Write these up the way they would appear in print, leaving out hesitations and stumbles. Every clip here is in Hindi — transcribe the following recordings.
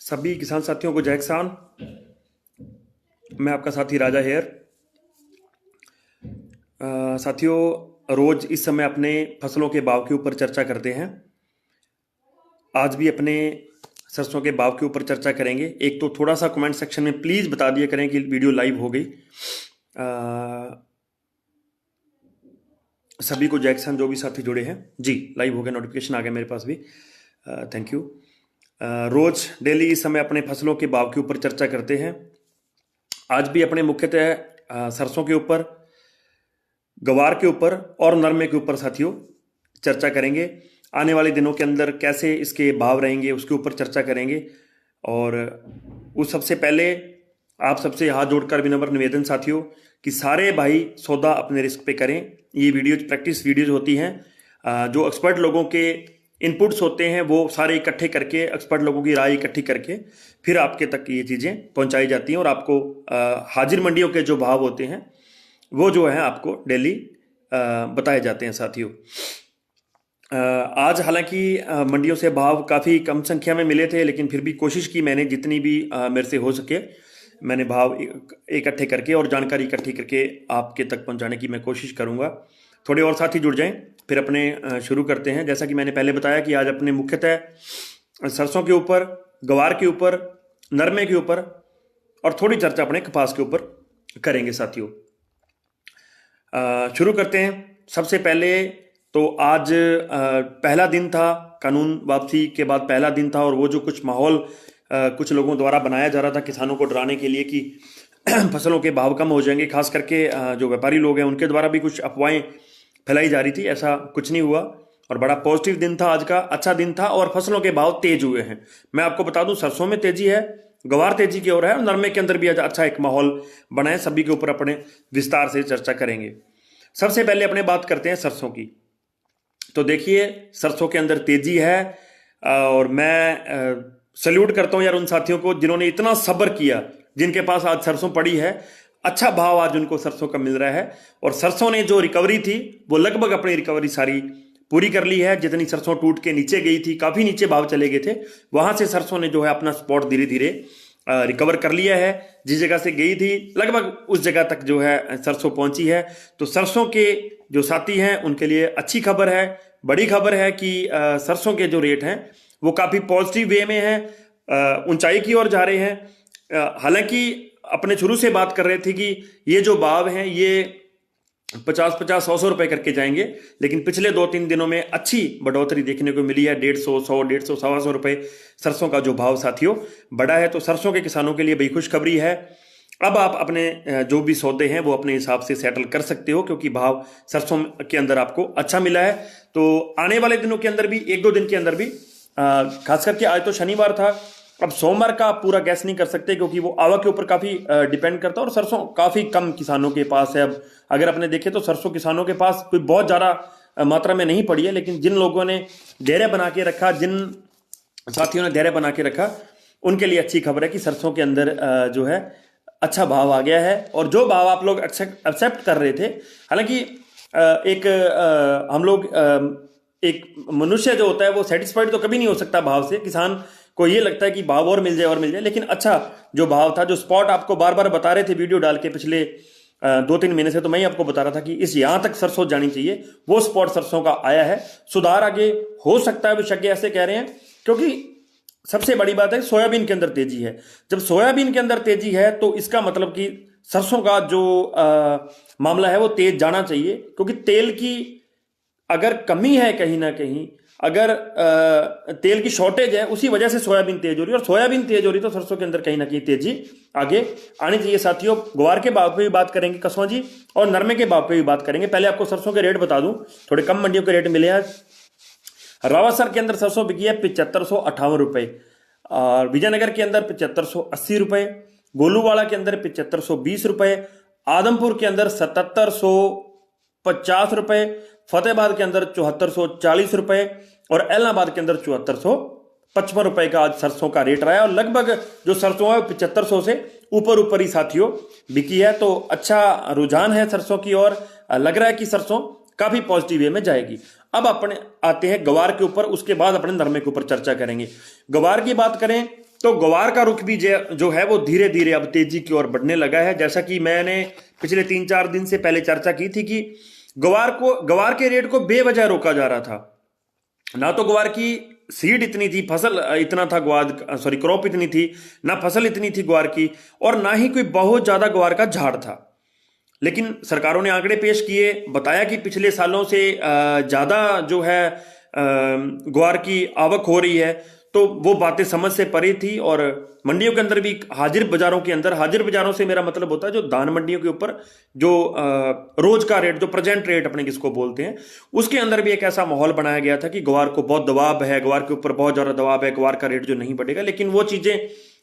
सभी किसान साथियों को जय किसान। मैं आपका साथी राजा हेयर। साथियों, रोज इस समय अपने फसलों के भाव के ऊपर चर्चा करते हैं। आज भी अपने सरसों के भाव के ऊपर चर्चा करेंगे। एक तो थोड़ा सा कमेंट सेक्शन में प्लीज़ बता दिया करें कि वीडियो लाइव हो गई। सभी को जय किसान जो भी साथी जुड़े हैं जी, लाइव हो गया, नोटिफिकेशन आ गया मेरे पास भी। Thank you. रोज डेली इस समय अपने फसलों के भाव के ऊपर चर्चा करते हैं। आज भी अपने मुख्यतः सरसों के ऊपर, गवार के ऊपर और नरमे के ऊपर साथियों चर्चा करेंगे। आने वाले दिनों के अंदर कैसे इसके भाव रहेंगे उसके ऊपर चर्चा करेंगे। और उस सबसे पहले आप सबसे हाथ जोड़कर विनम्र निवेदन साथियों कि सारे भाई सौदा अपने रिस्क पे करें। ये वीडियोज प्रैक्टिस वीडियोज होती हैं। जो एक्सपर्ट लोगों के इनपुट्स होते हैं वो सारे इकट्ठे करके, एक्सपर्ट लोगों की राय इकट्ठी करके फिर आपके तक ये चीज़ें पहुंचाई जाती हैं। और आपको हाजिर मंडियों के जो भाव होते हैं वो जो है आपको डेली बताए जाते हैं साथियों। आज हालांकि मंडियों से भाव काफ़ी कम संख्या में मिले थे, लेकिन फिर भी कोशिश की मैंने जितनी भी मेरे से हो सके मैंने भाव इकट्ठे करके और जानकारी इकट्ठी करके आपके तक पहुंचाने की मैं कोशिश करूंगा। थोड़े और साथी जुड़ जाएं, फिर अपने शुरू करते हैं। जैसा कि मैंने पहले बताया कि आज अपने मुख्यतः सरसों के ऊपर, गवार के ऊपर, नरमे के ऊपर और थोड़ी चर्चा अपने कपास के ऊपर करेंगे साथियों। शुरू करते हैं। सबसे पहले तो आज पहला दिन था, कानून वापसी के बाद पहला दिन था। और वो जो कुछ माहौल कुछ लोगों द्वारा बनाया जा रहा था किसानों को डराने के लिए कि फसलों के भाव कम हो जाएंगे, खास करके जो व्यापारी लोग हैं उनके द्वारा भी कुछ अफवाहें फैलाई जा रही थी। ऐसा कुछ नहीं हुआ और बड़ा पॉजिटिव दिन था आज का, अच्छा दिन था और फसलों के भाव तेज हुए हैं। मैं आपको बता दूं, सरसों में तेजी है, गवार तेजी की ओर है और नरमे के अंदर भी अच्छा एक माहौल बना है। सभी के ऊपर अपने विस्तार से चर्चा करेंगे। सबसे पहले अपने बात करते हैं सरसों की। तो देखिए, सरसों के अंदर तेजी है और मैं सल्यूट करता हूं यार उन साथियों को जिन्होंने इतना सब्र किया, जिनके पास आज सरसों पड़ी है। अच्छा भाव आज उनको सरसों का मिल रहा है और सरसों ने जो रिकवरी थी वो लगभग अपनी रिकवरी सारी पूरी कर ली है। जितनी सरसों टूट के नीचे गई थी, काफी नीचे भाव चले गए थे, वहां से सरसों ने जो है अपना स्पॉट धीरे धीरे रिकवर कर लिया है। जिस जगह से गई थी लगभग उस जगह तक जो है सरसों पहुंची है। तो सरसों के जो साथी हैं उनके लिए अच्छी खबर है, बड़ी खबर है कि सरसों के जो रेट हैं वो काफी पॉजिटिव वे में है, ऊंचाई की ओर जा रहे हैं। हालांकि अपने शुरू से बात कर रहे थे कि ये जो भाव हैं ये 50-50, 100 रुपए करके जाएंगे, लेकिन पिछले 2-3 दिनों में अच्छी बढ़ोतरी देखने को मिली है। 150, 100, 150, 125 रुपए सरसों का जो भाव साथियों बढ़ा है। तो सरसों के किसानों के लिए बड़ी खुशखबरी है। अब आप अपने जो भी सौदे हैं वो अपने हिसाब से सेटल कर सकते हो, क्योंकि भाव सरसों के अंदर आपको अच्छा मिला है। तो आने वाले दिनों के अंदर भी, 1-2 दिन के अंदर भी, खास करके आज तो शनिवार था, अब सोमवार का आप पूरा गैस नहीं कर सकते क्योंकि वो आवक के ऊपर काफी डिपेंड करता है और सरसों काफी कम किसानों के पास है। अब अगर अपने देखें तो सरसों किसानों के पास कोई बहुत ज्यादा मात्रा में नहीं पड़ी है, लेकिन जिन लोगों ने धैर्य बना के रखा, जिन साथियों ने धैर्य बना के रखा, उनके लिए अच्छी खबर है कि सरसों के अंदर जो है अच्छा भाव आ गया है। और जो भाव आप लोग एक्सेप्ट कर रहे थे, हालांकि हम लोग एक मनुष्य जो होता है वो सेटिस्फाइड तो कभी नहीं हो सकता भाव से। किसान को ये लगता है कि भाव और मिल जाए और मिल जाए, लेकिन अच्छा जो भाव था, जो स्पॉट आपको बार बार बता रहे थे वीडियो डाल के पिछले 2-3 महीने से, तो मैं ही आपको बता रहा था कि इस यहां तक सरसों जानी चाहिए, वो स्पॉट सरसों का आया है। सुधार आगे हो सकता है, विशेषज्ञ ऐसे कह रहे हैं, क्योंकि सबसे बड़ी बात है सोयाबीन के अंदर तेजी है। जब सोयाबीन के अंदर तेजी है तो इसका मतलब कि सरसों का जो मामला है वो तेज जाना चाहिए, क्योंकि तेल की अगर कमी है कहीं ना कहीं, अगर तेल की शॉर्टेज है, उसी वजह से सोयाबीन तेज हो रही है। और सोयाबीन तेज हो रही तो सरसों के अंदर कहीं ना कहीं तेजी आगे आनी चाहिए साथियों। ग्वार के भाव पे भी बात करेंगे कसवां जी, और नरमे के भाव पे भी बात करेंगे। पहले आपको सरसों के रेट बता दूं, थोड़े कम मंडियों के रेट मिले आज। रावासर के अंदर सरसों बिकी है 7558 रुपए, और विजयनगर के अंदर 7580 रुपए, गोलूवाड़ा के अंदर 7520 रुपए, आदमपुर के अंदर 7750 रुपए, फतेहाबाद के अंदर 7440 रुपए और एलनाबाद के अंदर 7455 रुपए का आज सरसों का रेट रहा है। और लगभग जो सरसों है 7500 से ऊपर ही साथियों बिकी है। तो अच्छा रुझान है सरसों की ओर, लग रहा है कि सरसों काफी पॉजिटिव वे में जाएगी। अब अपने आते हैं गवार के ऊपर, उसके बाद अपने नरमे के ऊपर चर्चा करेंगे। गवार की बात करें तो ग्वार का रुख भी जो है वो धीरे धीरे अब तेजी की ओर बढ़ने लगा है। जैसा कि मैंने पिछले 3-4 दिन से पहले चर्चा की थी कि ग्वार के रेट को बेवजह रोका जा रहा था। ना तो ग्वार की सीड इतनी थी, फसल इतना था, क्रॉप इतनी थी, ना फसल इतनी थी ग्वार की, और ना ही कोई बहुत ज्यादा ग्वार का झाड़ था। लेकिन सरकारों ने आंकड़े पेश किए, बताया कि पिछले सालों से ज्यादा जो है ग्वार की आवक हो रही है। तो वो बातें समझ से परे थी, और मंडियों के अंदर भी, हाजिर बाजारों से मेरा मतलब होता है जो दान मंडियों के ऊपर जो रोज का रेट, जो प्रेजेंट रेट अपने किसको बोलते हैं, उसके अंदर भी एक ऐसा माहौल बनाया गया था कि ग्वार को बहुत दबाव है, ग्वार के ऊपर बहुत ज्यादा दबाव है, ग्वार का रेट जो नहीं बढ़ेगा। लेकिन वो चीजें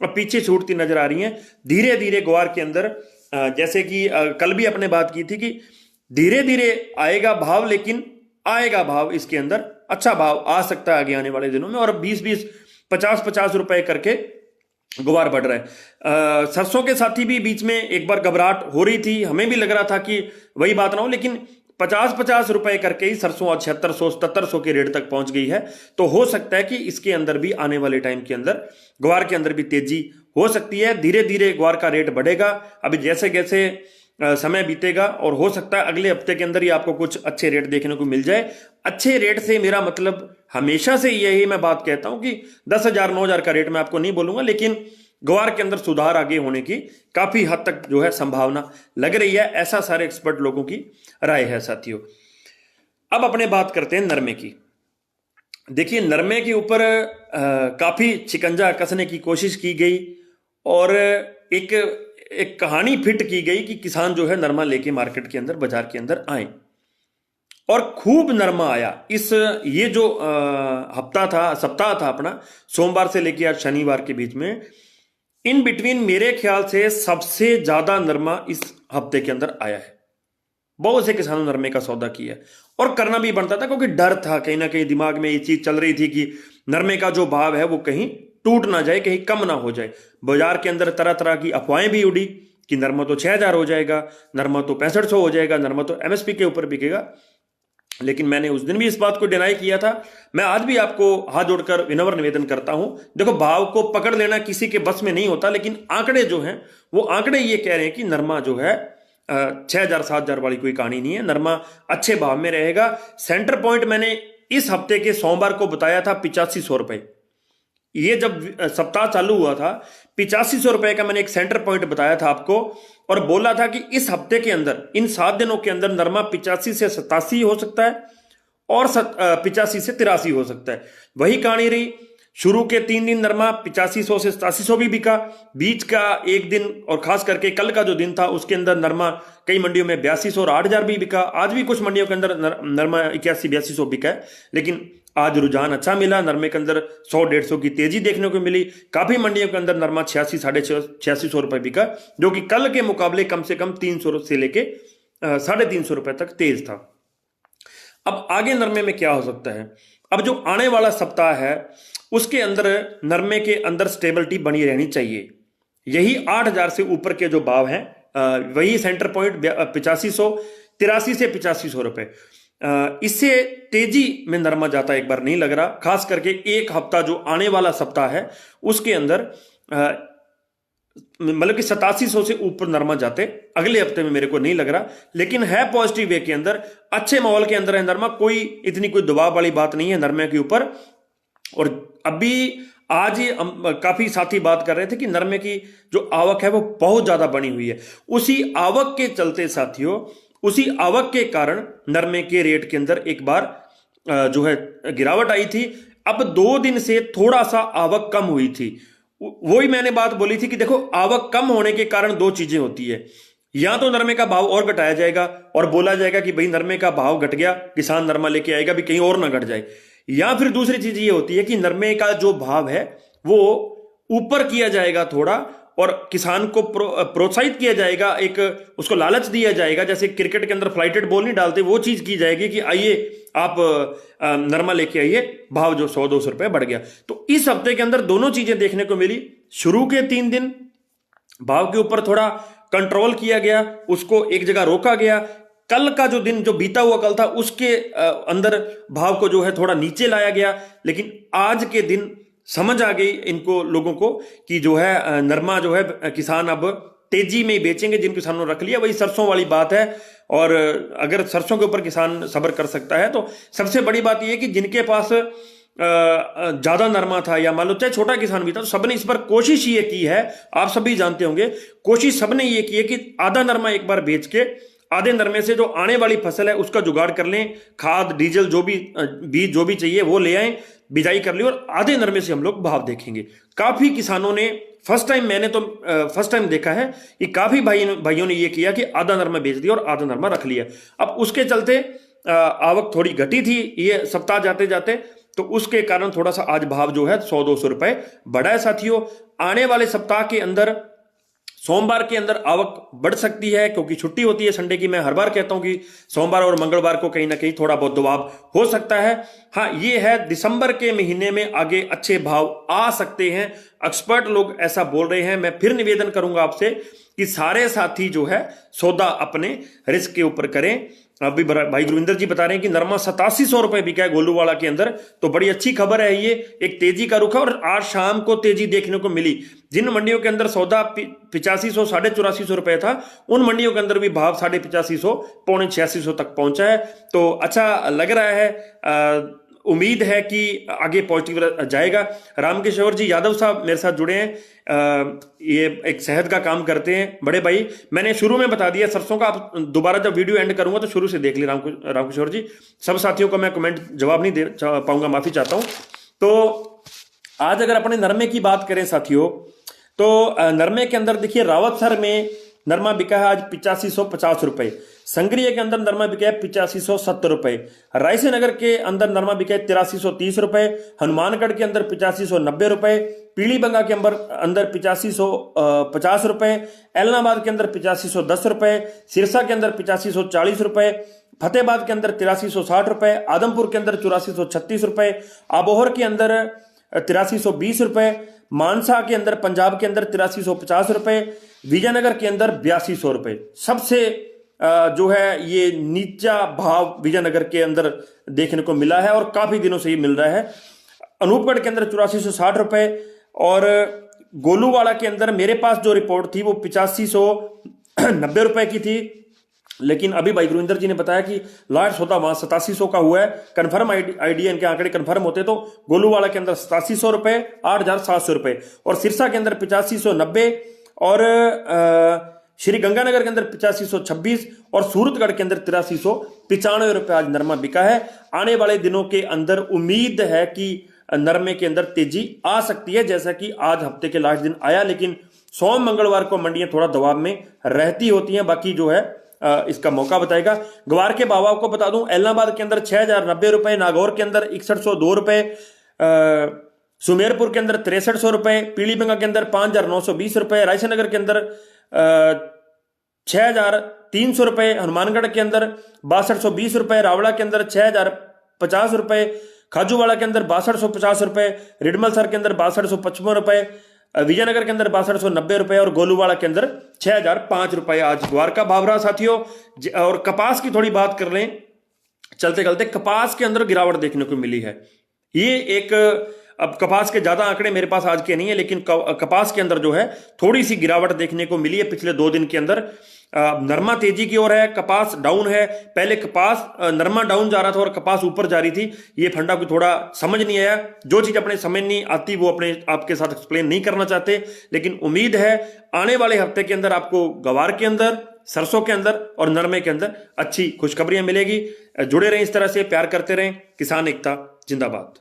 अब पीछे छूटती नजर आ रही हैं। धीरे धीरे ग्वार के अंदर, जैसे कि कल भी अपने बात की थी कि धीरे धीरे आएगा भाव, लेकिन आएगा भाव, इसके अंदर अच्छा भाव आ सकता है आगे आने वाले दिनों में। और 20-20, 50-50 रुपए करके ग्वार बढ़ रहा है। सरसों के साथ ही भी बीच में एक बार घबराहट हो रही थी, हमें भी लग रहा था कि वही बात ना हो, लेकिन 50-50 रुपए करके ही सरसों आज 7600-7700 के रेट तक पहुंच गई है। तो हो सकता है कि इसके अंदर भी आने वाले टाइम के अंदर ग्वार के अंदर भी तेजी हो सकती है। धीरे धीरे ग्वार का रेट बढ़ेगा अभी जैसे जैसे समय बीतेगा, और हो सकता है अगले हफ्ते के अंदर ही आपको कुछ अच्छे रेट देखने को मिल जाए। अच्छे रेट से मेरा मतलब हमेशा से यही मैं बात कहता हूं कि 10,000 9,000 का रेट मैं आपको नहीं बोलूंगा, लेकिन ग्वार के अंदर सुधार आगे होने की काफी हद तक जो है संभावना लग रही है। ऐसा सारे एक्सपर्ट लोगों की राय है साथियों। अब अपने बात करते हैं नरमे की। देखिए, नरमे के ऊपर काफी शिकंजा कसने की कोशिश की गई, और एक कहानी फिट की गई कि किसान जो है नरमा लेके मार्केट के अंदर, बाजार के अंदर आए, और खूब नरमा आया। ये जो सप्ताह था अपना, सोमवार से लेके आज शनिवार के बीच में, इन बिटवीन मेरे ख्याल से सबसे ज्यादा नरमा इस हफ्ते के अंदर आया है। बहुत से किसानों ने नरमे का सौदा किया, और करना भी बनता था, क्योंकि डर था, कहीं ना कहीं दिमाग में ये चीज चल रही थी कि नरमे का जो भाव है वो कहीं टूट ना जाए, कहीं कम ना हो जाए। बाजार के अंदर तरह तरह की अफवाहें भी उड़ी कि नरमा तो 6,000 हो जाएगा, नरमा तो 6500 हो जाएगा, नरमा तो एमएसपी के ऊपर बिकेगा। लेकिन मैंने उस दिन भी इस बात को डिनाई किया था। मैं आज भी आपको हाथ जोड़कर विनम्र निवेदन करता हूं, देखो, भाव को पकड़ लेना किसी के बस में नहीं होता, लेकिन आंकड़े जो हैं वो आंकड़े ये कह रहे हैं कि नरमा जो है 6,000-7,000 वाली कोई कहानी नहीं है, नरमा अच्छे भाव में रहेगा। सेंटर पॉइंट मैंने इस हफ्ते के सोमवार को बताया था 8500 रुपए। ये जब सप्ताह चालू हुआ था, 8500 रुपए का मैंने एक सेंटर पॉइंट बताया था आपको, और बोला था कि इस हफ्ते के अंदर, इन 7 दिनों के अंदर नरमा 85 से 87 हो सकता है, और 85 से 83 हो सकता है। वही कहानी रही। शुरू के 3 दिन नरमा 8500 से 8700 भी बिका। बीच का एक दिन, और खास करके कल का जो दिन था, उसके अंदर नरमा कई मंडियों में 8200 और 8,000 भी बिका। आज भी कुछ मंडियों के अंदर नरमा 81-8200 बिका है, लेकिन आज रुझान अच्छा मिला। नरमे के अंदर 100-150 की तेजी देखने को मिली। काफी मंडियों के अंदर नरमा 86-8600 रुपए बिका, जो कि कल के मुकाबले कम से कम 300 से लेके 350 रुपए तक तेज था। अब आगे नरमे में क्या हो सकता है? अब जो आने वाला सप्ताह है उसके अंदर नरमे के अंदर स्टेबिलिटी बनी रहनी चाहिए। यही 8,000 से ऊपर के जो भाव हैं, वही सेंटर पॉइंट 8500, 83 से 8500 रुपए। इससे तेजी में नरमा जाता एक बार नहीं लग रहा। खास करके एक हफ्ता जो आने वाला सप्ताह है उसके अंदर मतलब कि 8700 से ऊपर नरमा जाते अगले हफ्ते में मेरे को नहीं लग रहा। लेकिन है पॉजिटिव वे के अंदर, अच्छे माहौल के अंदर है नरमा। कोई दबाव वाली बात नहीं है नरमे के ऊपर। और अभी आज ही काफी साथी बात कर रहे थे कि नरमे की जो आवक है वो बहुत ज्यादा बनी हुई है। उसी आवक के चलते साथियों, उसी आवक के कारण नरमे के रेट के अंदर एक बार जो है गिरावट आई थी। अब 2 दिन से थोड़ा सा आवक कम हुई थी। वही मैंने बात बोली थी कि देखो, आवक कम होने के कारण 2 चीजें होती है। या तो नरमे का भाव और घटाया जाएगा और बोला जाएगा कि भाई नरमे का भाव घट गया, किसान नरमा लेके आएगा भी कहीं और ना घट जाए। या फिर दूसरी चीज ये होती है कि नरमे का जो भाव है वो ऊपर किया जाएगा थोड़ा, और किसान को प्रोत्साहित किया जाएगा, एक उसको लालच दिया जाएगा। जैसे क्रिकेट के अंदर फ्लाइटेड बॉल नहीं डालते, वो चीज की जाएगी कि आइए आप नरमा लेके आइए, भाव जो 100-200 रुपए बढ़ गया। तो इस हफ्ते के अंदर दोनों चीजें देखने को मिली। शुरू के 3 दिन भाव के ऊपर थोड़ा कंट्रोल किया गया, उसको एक जगह रोका गया। कल का जो दिन जो बीता हुआ कल था उसके अंदर भाव को जो है थोड़ा नीचे लाया गया। लेकिन आज के दिन समझ आ गई इनको लोगों को कि जो है नरमा जो है किसान अब तेजी में ही बेचेंगे। जिन किसानों ने रख लिया, वही सरसों वाली बात है। और अगर सरसों के ऊपर किसान सब्र कर सकता है तो सबसे बड़ी बात यह है कि जिनके पास ज्यादा नरमा था, या मान लो चाहे छोटा किसान भी था, तो सबने इस पर कोशिश ये की है, आप सभी जानते होंगे, कोशिश सबने ये की है कि आधा नरमा एक बार बेच के आधे नरमे से जो आने वाली फसल है उसका जुगाड़ कर लें, खाद डीजल जो भी बीज जो भी चाहिए वो ले आए, बिजाई कर ली, और आधे नरमे से हम लोग भाव देखेंगे। काफी किसानों ने मैंने तो फर्स्ट टाइम देखा है कि काफी भाइयों ने ये किया कि आधा नरमा बेच दिया और आधा नरमा रख लिया। अब उसके चलते आवक थोड़ी घटी थी ये सप्ताह जाते जाते, तो उसके कारण थोड़ा सा आज भाव जो है 100-200 रुपए बढ़ा है साथियों। आने वाले सप्ताह के अंदर सोमवार के अंदर आवक बढ़ सकती है, क्योंकि छुट्टी होती है संडे की। मैं हर बार कहता हूं कि सोमवार और मंगलवार को कहीं ना कहीं थोड़ा बहुत दबाव हो सकता है। हाँ, ये है दिसंबर के महीने में आगे अच्छे भाव आ सकते हैं, एक्सपर्ट लोग ऐसा बोल रहे हैं। मैं फिर निवेदन करूंगा आपसे कि सारे साथी जो है सौदा अपने रिस्क के ऊपर करें। अभी भाई गुरविंदर जी बता रहे हैं कि नरमा 8700 रुपए बिका है गोलूवाड़ा के अंदर, तो बड़ी अच्छी खबर है। ये एक तेजी का रुख है और आज शाम को तेजी देखने को मिली। जिन मंडियों के अंदर सौदा 8500 8450 रुपए था, उन मंडियों के अंदर भी भाव 8550 पौने 8600 तक पहुंचा है। तो अच्छा लग रहा है, उम्मीद है कि आगे पॉजिटिव जाएगा। रामकिशोर जी यादव साहब मेरे साथ जुड़े हैं, ये एक शहद का काम करते हैं बड़े भाई। मैंने शुरू में बता दिया सरसों का, आप दोबारा जब वीडियो एंड करूंगा तो शुरू से देख ली रामकिशोर जी। सब साथियों को मैं कमेंट जवाब नहीं दे पाऊंगा, माफी चाहता हूं। तो आज अगर अपने नरमे की बात करें साथियों, तो नरमे के अंदर देखिए रावतसर में नरमा बिका है आज 8550 रुपए, संग्रिया के अंदर नरमा बिका है 8570 रुपए, रायसेनगर के अंदर नरमा बिका है 8330 रुपए, हनुमानगढ़ के अंदर 8590 रुपए, पीलीबंगा के अंदर 8550 रुपए, एलनाबाद के अंदर 8510 रुपए, सिरसा के अंदर 8540 रुपए, फतेहबाद के अंदर 8360 रुपए, आदमपुर के अंदर 8436 रुपए, आबोहर के अंदर 8320 रुपए, मानसा के अंदर पंजाब के अंदर 8350 रुपए, विजयनगर के अंदर 8200 रुपए। सबसे जो है ये नीचा भाव विजयनगर के अंदर देखने को मिला है और काफी दिनों से ही मिल रहा है। अनूपगढ़ के अंदर 8460 रुपए, और गोलूवाड़ा के अंदर मेरे पास जो रिपोर्ट थी वो 8590 रुपए की थी, लेकिन अभी भाई गुरविंदर जी ने बताया कि लास्ट सौदा वहां 8700 का हुआ है। कंफर्म आइडिया, इनके आंकड़े कंफर्म होते तो गोलूवाड़ा के अंदर 8700 रुपए, 8700 रुपए, और सिरसा के अंदर 8590, और श्री गंगानगर के अंदर 8526, और सूरतगढ़ के अंदर 8395 रुपए आज नरमा बिका है। आने वाले दिनों के अंदर उम्मीद है कि नरमे के अंदर तेजी आ सकती है, जैसा कि आज हफ्ते के लास्ट दिन आया। लेकिन सोम मंगलवार को मंडियां थोड़ा दबाव में रहती होती हैं, बाकी जो है इसका मौका बताएगा। ग्वार के भाव को बता दूं, एलनाबाद के अंदर 6090 रुपए, नागौर के अंदर 6102 रुपए, सुमेरपुर के अंदर 6300 रुपए, पीलीबंगा के अंदर 5920 रुपए, रायसेनगर के अंदर 6300 रुपए, हनुमानगढ़ के अंदर 6220 रुपए, रावड़ा के अंदर 6050 रुपए, खाजूवाड़ा के अंदर 6250 रुपए, रिडमलसर के अंदर 6255 रुपए, विजयनगर के अंदर 6290 रुपए, और गोलूवाड़ा के अंदर 6005 रुपए आज ग्वार का भाव रहा साथियों। और कपास की थोड़ी बात कर लें चलते चलते, कपास के अंदर गिरावट देखने को मिली है। ये एक, अब कपास के ज्यादा आंकड़े मेरे पास आज के नहीं है, लेकिन कपास के अंदर जो है थोड़ी सी गिरावट देखने को मिली है पिछले 2 दिन के अंदर। नरमा तेजी की ओर है, कपास डाउन है। पहले कपास नरमा डाउन जा रहा था और कपास ऊपर जा रही थी, ये फंडा को थोड़ा समझ नहीं आया। जो चीज अपने समझ नहीं आती वो अपने आपके साथ एक्सप्लेन नहीं करना चाहते, लेकिन उम्मीद है आने वाले हफ्ते के अंदर आपको गवार के अंदर, सरसों के अंदर और नरमे के अंदर अच्छी खुशखबरियां मिलेगी। जुड़े रहें इस तरह से, प्यार करते रहें। किसान एकता जिंदाबाद।